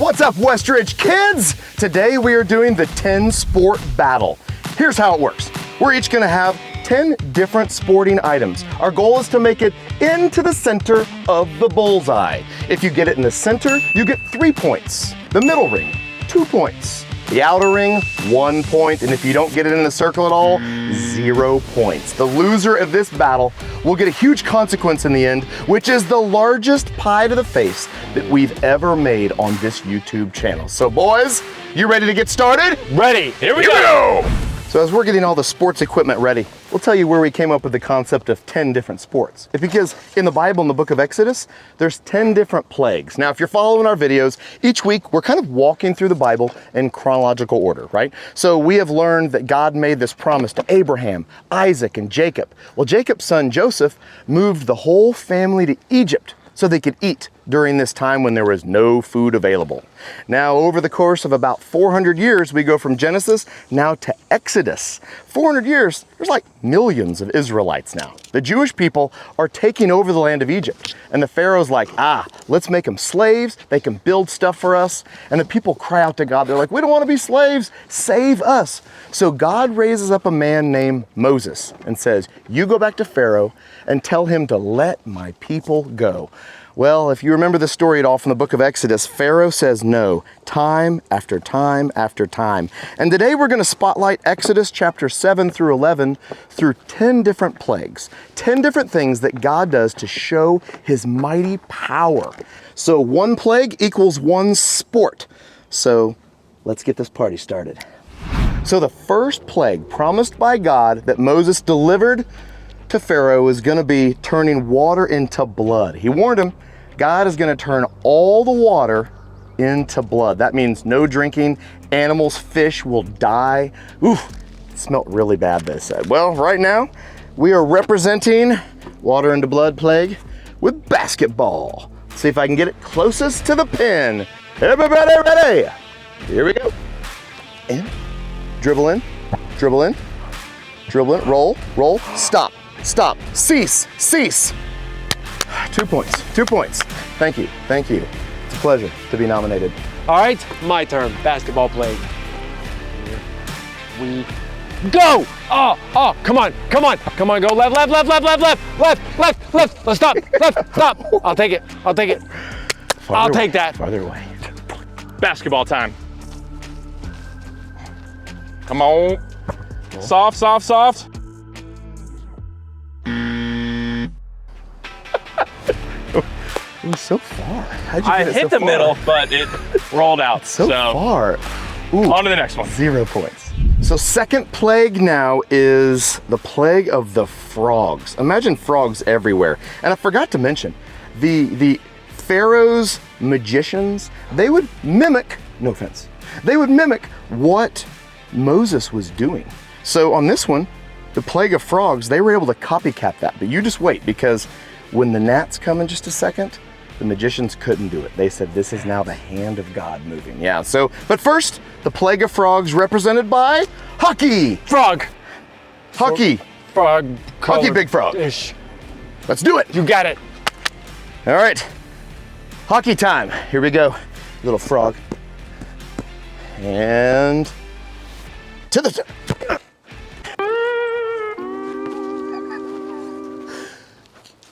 What's up, Westridge kids? Today we are doing the 10 sport battle. Here's how it works. We're each gonna have 10 different sporting items. Our goal is to make it into the center of the bullseye. If you get it in the center, you get 3 points. The middle ring, 2 points. The outer ring, 1 point, and if you don't get it in the circle at all, 0 points. The loser of this battle will get a huge consequence in the end, which is the largest pie to the face that we've ever made on this YouTube channel. So boys, you ready to get started? Ready, here we go! So as we're getting all the sports equipment ready, we'll tell you where we came up with the concept of 10 different sports. It's because in the Bible, in the book of Exodus, there's 10 different plagues. Now, if you're following our videos, each week we're kind of walking through the Bible in chronological order, right? So we have learned that God made this promise to Abraham, Isaac, and Jacob. Well, Jacob's son Joseph moved the whole family to Egypt so they could eat during this time when there was no food available. Now, over the course of about 400 years, we go from Genesis now to Exodus. 400 years, there's like millions of Israelites now. The Jewish people are taking over the land of Egypt. And the Pharaoh's like, let's make them slaves. They can build stuff for us. And the people cry out to God. They're like, we don't want to be slaves. Save us. So God raises up a man named Moses and says, you go back to Pharaoh and tell him to let my people go. Well, if you remember the story at all from the book of Exodus, Pharaoh says no, time after time after time. And today we're going to spotlight Exodus chapter 7 through 11 through 10 different plagues, 10 different things that God does to show his mighty power. So 1 plague equals 1 sport. So let's get this party started. So the first plague promised by God that Moses delivered to Pharaoh is going to be turning water into blood. He warned him, God is going to turn all the water into blood. That means no drinking, animals, fish will die. Oof, it smelled really bad, they said. Well, right now, we are representing water into blood plague with basketball. Let's see if I can get it closest to the pin. Everybody ready? Here we go. And dribble in, dribble in, dribble in, roll, roll, stop, stop, cease, cease. 2 points, 2 points. Thank you, thank you. It's a pleasure to be nominated. All right, my turn, basketball play. Here we go! Oh, come on, come on, come on, go left, left, left, left, left, left, left, left, left, let's stop, left, stop. I'll take it, I'll take it. I'll take that. Farther away. Basketball time. Come on. Soft, soft, soft. It was so far. How'd you I get it hit so the far? middle, but it rolled out. So far. Ooh, on to the next one. 0 points. So second plague now is the plague of the frogs. Imagine frogs everywhere. And I forgot to mention, the Pharaoh's magicians, they would mimic, no offense, they would mimic what Moses was doing. So on this one, the plague of frogs, they were able to copycat that. But you just wait, because when the gnats come in just a second, the magicians couldn't do it. They said, this is now the hand of God moving. Yeah, so, but first, the plague of frogs represented by hockey. Frog. Hockey. Frog. Hockey, big frog. Ish. Let's do it. You got it. All right, hockey time. Here we go. Little frog. And to the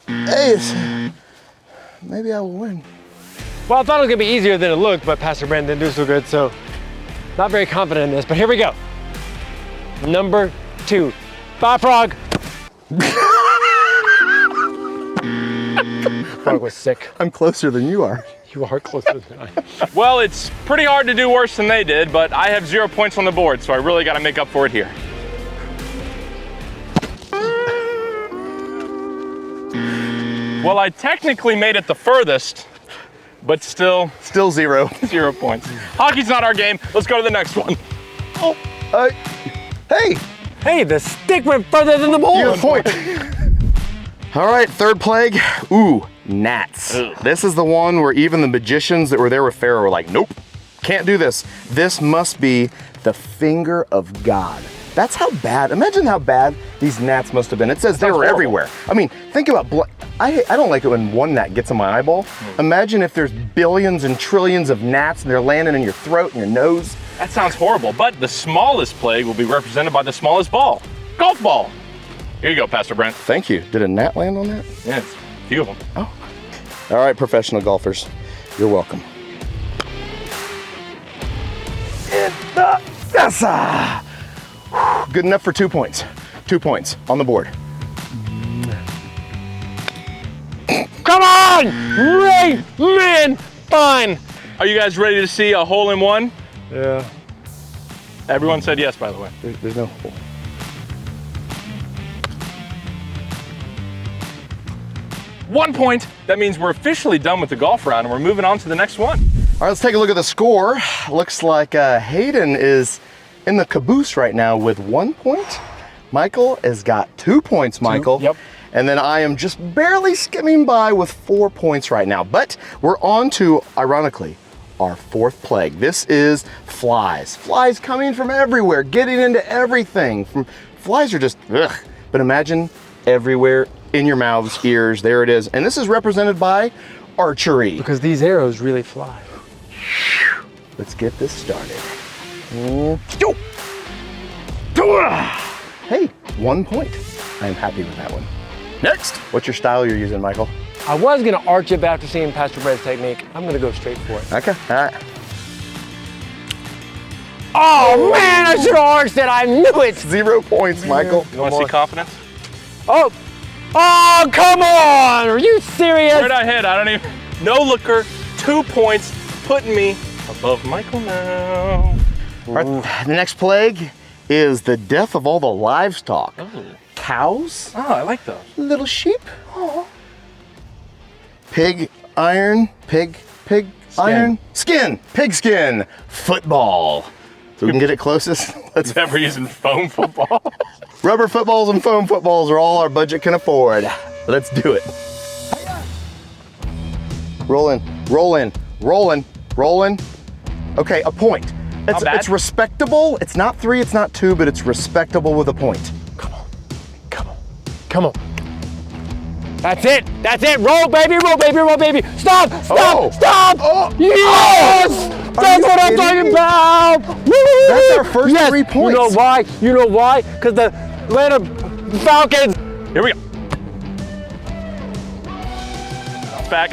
Hey, maybe I will win. Well, I thought it was gonna be easier than it looked, but Pastor Brandon didn't do so good, so not very confident in this, but here we go. Number 2, bye frog. Frog was sick. I'm closer than you are. You are closer than I am. Well, it's pretty hard to do worse than they did, but I have 0 points on the board, so I really got to make up for it here. Well, I technically made it the furthest, but still 0. 0 points. Hockey's not our game. Let's go to the next one. Oh, hey, Hey, the stick went further than the ball. you have a point. All right, third plague. Ooh, gnats. Ugh. This is the one where even the magicians that were there with Pharaoh were like, nope, can't do this. This must be the finger of God. That's how bad, imagine how bad these gnats must have been. It says they were horrible. everywhere. I mean, think about, I don't like it when one gnat gets in my eyeball. Imagine if there's billions and trillions of gnats and they're landing in your throat and your nose. That sounds horrible, but the smallest plague will be represented by the smallest ball. Golf ball. Here you go, Pastor Brent. Thank you. Did a gnat land on that? Yeah, it's a few of them. Oh. All right, professional golfers, you're welcome. Good enough for 2 points. 2 points on the board. Come on! Ray, man, fine. Are you guys ready to see a hole-in-one? Yeah. Everyone said yes, by the way. There's no hole. One point. That means we're officially done with the golf round and we're moving on to the next one. All right, let's take a look at the score. Looks like Hayden is in the caboose right now with 1 point. Michael has got 2 points, Michael. Yep. And then I am just barely skimming by with 4 points right now. But we're on to, ironically, our fourth plague. This is flies. Flies coming from everywhere, getting into everything. Flies are just, ugh. But imagine everywhere in your mouths, ears, there it is. And this is represented by archery. Because these arrows really fly. Let's get this started. Hey, 1 point. I'm happy with that one. Next, what's your style you're using, Michael? I was gonna arch it, but after seeing Pastor Brent's technique, I'm gonna go straight for it. Okay, all right. Oh man, I should have arched it. I knew it. 0 points, Michael. You want to see confidence? Oh, oh, come on. Are you serious? Right ahead. I don't even. No looker. 2 points, putting me above Michael now. All right, the next plague is the death of all the livestock. Oh. Cows, Oh, I like those. little sheep, pig iron, pig iron, skin, pig skin, football. So we can get it closest. Let's Never using foam football. Rubber footballs and foam footballs are all our budget can afford. Let's do it. Rolling, rolling, rolling, rolling. Okay, a point. Not bad. It's respectable. It's not 3, it's not 2, but it's respectable with a point. Come on. Come on. That's it. That's it. Roll, baby. Roll, baby. Roll, baby. Stop. Stop. Oh. Stop. Oh. Yes. That's you what I'm kidding talking me? about. Woo. That's our first Yes. 3 points. You know why? You know why? Because the Atlanta Falcons. Here we go. Back.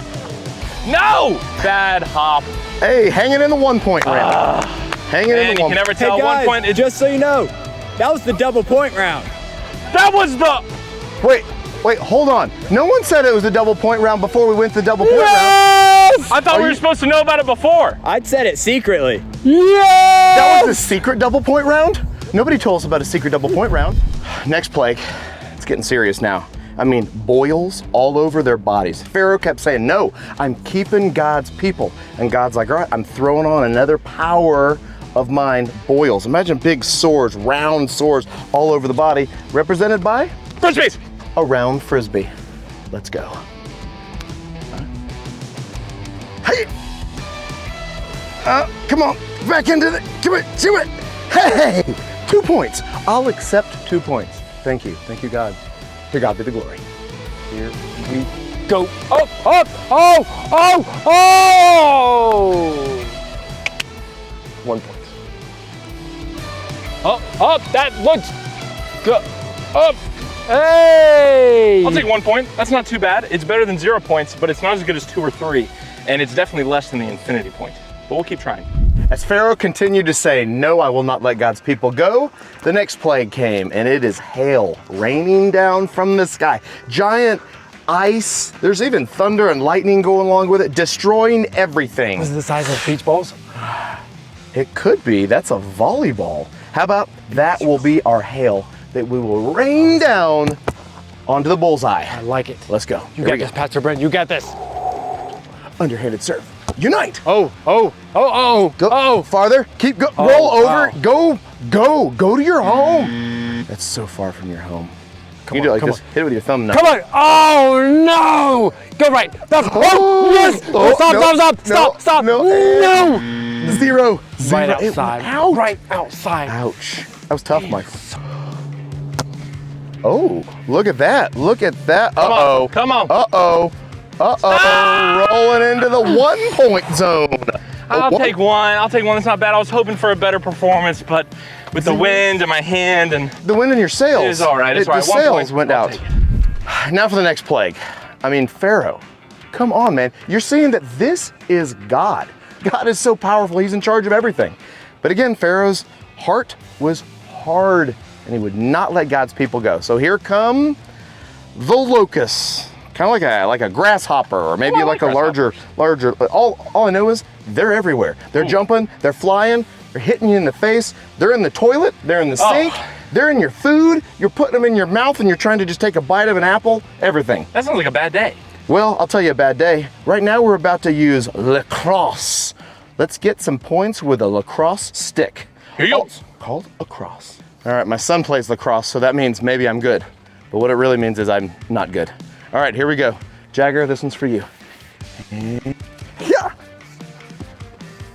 No! Bad hop. Hey, hanging in the 1 point round. Hanging in And the you 1 can never Hey tell. 1 guys, point. It's just so you know, that was the double point round. that was the. Wait, hold on. No one said it was a double point round before we went to double point round. Yes. I thought we were supposed to know about it before. I'd said it secretly. Yes. That was a secret double point round? Nobody told us about a secret double point round. Next plague. It's getting serious now. I mean, boils all over their bodies. Pharaoh kept saying, no, I'm keeping God's people. And God's like, all right, I'm throwing on another power of mine, boils. Imagine big sores, round sores all over the body, represented by Frisbees. a round frisbee. Let's go. Hey! Come on, back into the, come on, do it. Hey, 2 points. I'll accept 2 points. Thank you, God. To God be the glory. Here we Go. Oh. Oh. 1 point. Up. That looks good. Up. Hey. I'll take 1 point. That's not too bad. It's better than 0 points, but it's not as good as 2 or 3. And it's definitely less than the infinity point. But we'll keep trying. As Pharaoh continued to say, no, I will not let God's people go, the next plague came, and it is hail raining down from the sky. Giant ice, there's even thunder and lightning going along with it, destroying everything. This is the size of beach balls. It could be, that's a volleyball. How about that will be our hail that we will rain down onto the bullseye. I like it. Let's go. You Here got we go. this, Pastor Brent. You got this. Underhanded serve. Unite. Oh. Go farther. Keep go. Oh, roll over. wow. Go to your home. That's so far from your home. Come You do on, it like come this. Hit it with your thumb now. Come on. Oh no. Go right. Oh yes. Oh, Stop. no. No. 0. Right It went outside. out. Right outside. Ouch. That was tough, Michael. So Oh, look at that. Look at that. Come Uh-oh. on, come on. Uh-oh. Uh-oh. Rolling into the 1 point zone. I'll take one. I'll take one. That's not bad. I was hoping for a better performance, but with the wind in my hand and The wind in your sails. it is all right. It's all The right. 1 sails point. went I'll out. take it. Now for the next plague. I mean, Pharaoh. Come on, man. You're seeing that this is God. God is so powerful. He's in charge of everything. But again, Pharaoh's heart was hard and he would not let God's people go. So here come the locusts. Kind of like a grasshopper or maybe I like like a larger. All I know is they're everywhere. They're jumping, they're flying, they're hitting you in the face. They're in the toilet, they're in the sink, they're in your food. You're putting them in your mouth and you're trying to just take a bite of an apple, everything. That sounds like a bad day. Well, I'll tell you a bad day. Right now we're about to use lacrosse. Let's get some points with a lacrosse stick. Here you go. Called a cross. All right, my son plays lacrosse, so that means maybe I'm good. But what it really means is I'm not good. All right, here we go. Jagger, this one's for you. Yeah.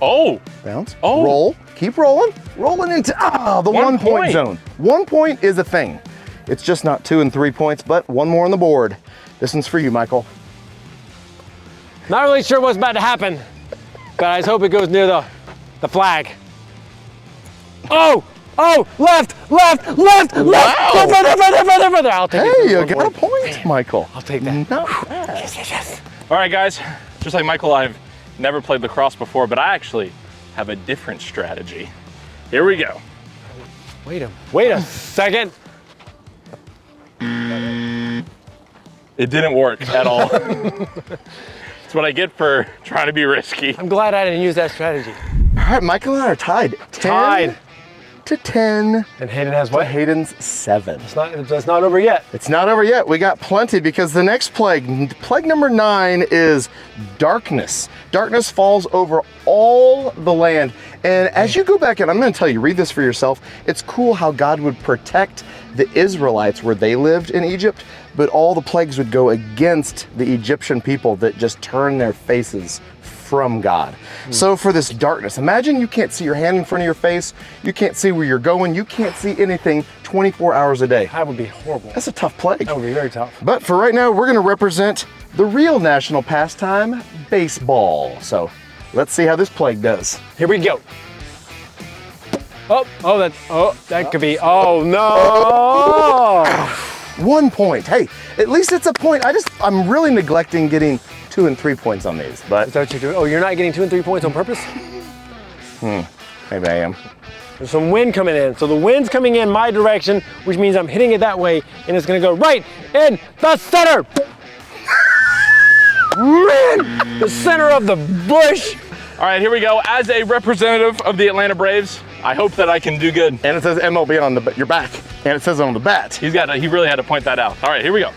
Oh, Bounce. Oh. Roll. Keep rolling. Rolling into the 1 point point. zone. 1 point is a thing. It's just not 2 and 3 points, but one more on the board. This one's for you, Michael. Not really sure what's about to happen, but I just hope it goes near the flag. Oh, left. Wow. Further. I'll take it. Hey, you got a point, Michael. I'll take that. No. all right, guys. Just like Michael, I've never played lacrosse before, but I actually have a different strategy. Here we go. Wait a second. It didn't work at all. That's what I get for trying to be risky. I'm glad I didn't use that strategy. All right, Michael and I are tied. 10 Tied. to 10 And Hayden has to what? Hayden's 7. It's not over yet. It's not over yet. We got plenty because the next plague number 9, is darkness. Darkness falls over all the land. And as you go back, and I'm going to tell you, read this for yourself. It's cool how God would protect the Israelites where they lived in Egypt, but all the plagues would go against the Egyptian people that just turned their faces from God. So for this darkness, imagine you can't see your hand in front of your face, you can't see where you're going, you can't see anything 24 hours a day. That would be horrible. That's a tough plague. That would be very tough. But for right now, we're going to represent the real national pastime, baseball. So let's see how this plague does. Here we go. That could be. Oh no! 1 point. Hey, at least it's a point. I'm really neglecting getting 2 and 3 points on these, but Is that what you're doing? Oh, you're not getting 2 and 3 points on purpose? maybe I am. There's some wind coming in. So the wind's coming in my direction, which means I'm hitting it that way, and it's gonna go right in the center. Man, the center of the bush. All right, here we go. As a representative of the Atlanta Braves, I hope that I can do good. And it says MLB on your back, and it says on the bat. He really had to point that out. All right, here we go.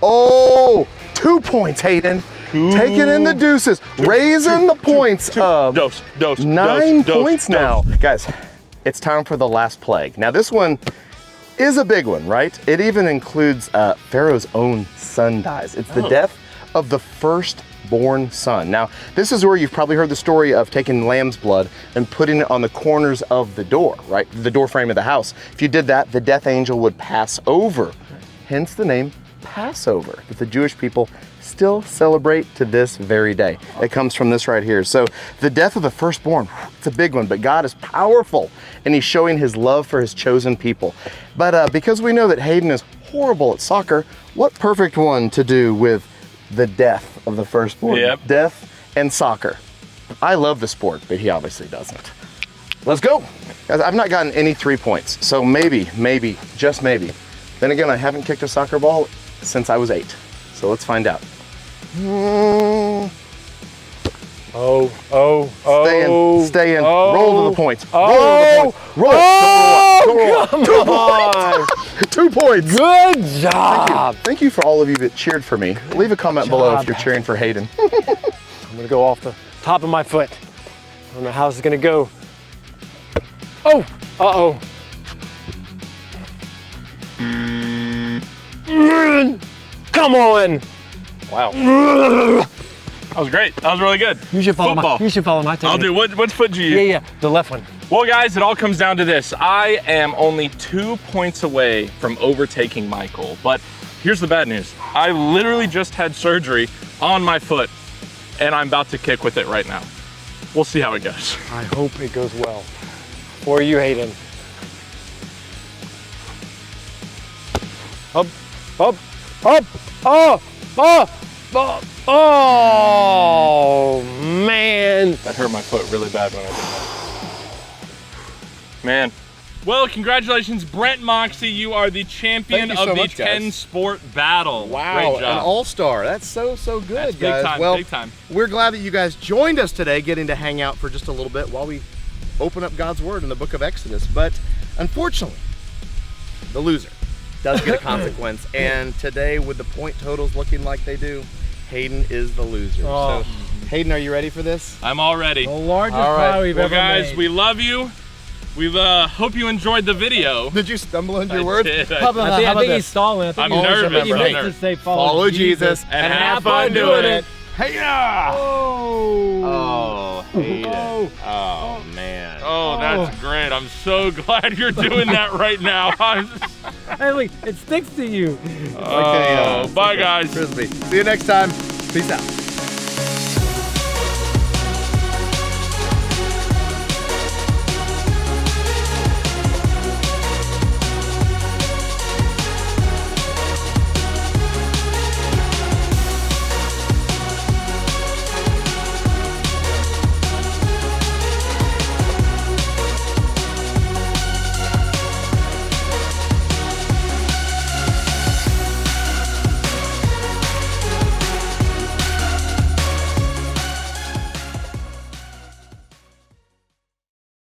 Oh, 2 points, Hayden. Taking in the deuces, raising the points of Dose. 9 points now. Guys, it's time for the last plague. Now this one is a big one, right? It even includes Pharaoh's own son dies. It's the death of the firstborn son. Now, this is where you've probably heard the story of taking lamb's blood and putting it on the corners of the door, right? The door frame of the house. If you did that, the death angel would pass over. Hence the name Passover, that the Jewish people still celebrate to this very day. It comes from this right here. So the death of the firstborn, it's a big one, but God is powerful and he's showing his love for his chosen people. But because we know that Hayden is horrible at soccer, what perfect one to do with the death of the firstborn. Yep. Death and soccer. I love the sport, but he obviously doesn't. Let's go. Guys, I've not gotten any 3 points, so maybe, just maybe. Then again, I haven't kicked a soccer ball since I was 8. So let's find out. Stay in. Roll to the points. Roll to the points. Roll. Don't roll up. 2 points. Good job. Thank you for all of you that cheered for me. Leave a comment below if you're cheering for Hayden. I'm gonna go off the top of my foot. I don't know how this is gonna go. Oh, uh-oh. Come on. Wow. That was great. That was really good. You should follow Football. my technique. I'll do. What foot do you use? Yeah, the left one. Well, guys, it all comes down to this. I am only 2 points away from overtaking Michael, but here's the bad news. I literally just had surgery on my foot, and I'm about to kick with it right now. We'll see how it goes. I hope it goes well. For you, Hayden. Up, up, up, oh, oh, oh, oh, man. That hurt my foot really bad when I did that. Man. Well, congratulations, Brent Moxie. You are the champion Thank you so of the much, guys. 10-sport battle. Wow, Great an job. all-star. That's so good, That's big guys. time, well, big time. we're glad that you guys joined us today, getting to hang out for just a little bit while we open up God's Word in the book of Exodus. But unfortunately, the loser does get a consequence. And today, with the point totals looking like they do, Hayden is the loser. Oh. So, Hayden, are you ready for this? I'm all ready. The largest All right. pie we've Well, ever guys, made. we love you. We hope you enjoyed the video. Did you stumble on your I words? did. How about, I how think about he's this? stalling. I think I'm he's nervous, He I'm meant nervous. to say Follow Jesus And have fun doing it. Hey, yeah! Oh. Oh, Hayden. Oh, man. Oh, that's great. I'm so glad you're doing that right now. Hey, look, it sticks to you. Oh, bye, guys. Frisbee. See you next time. Peace out.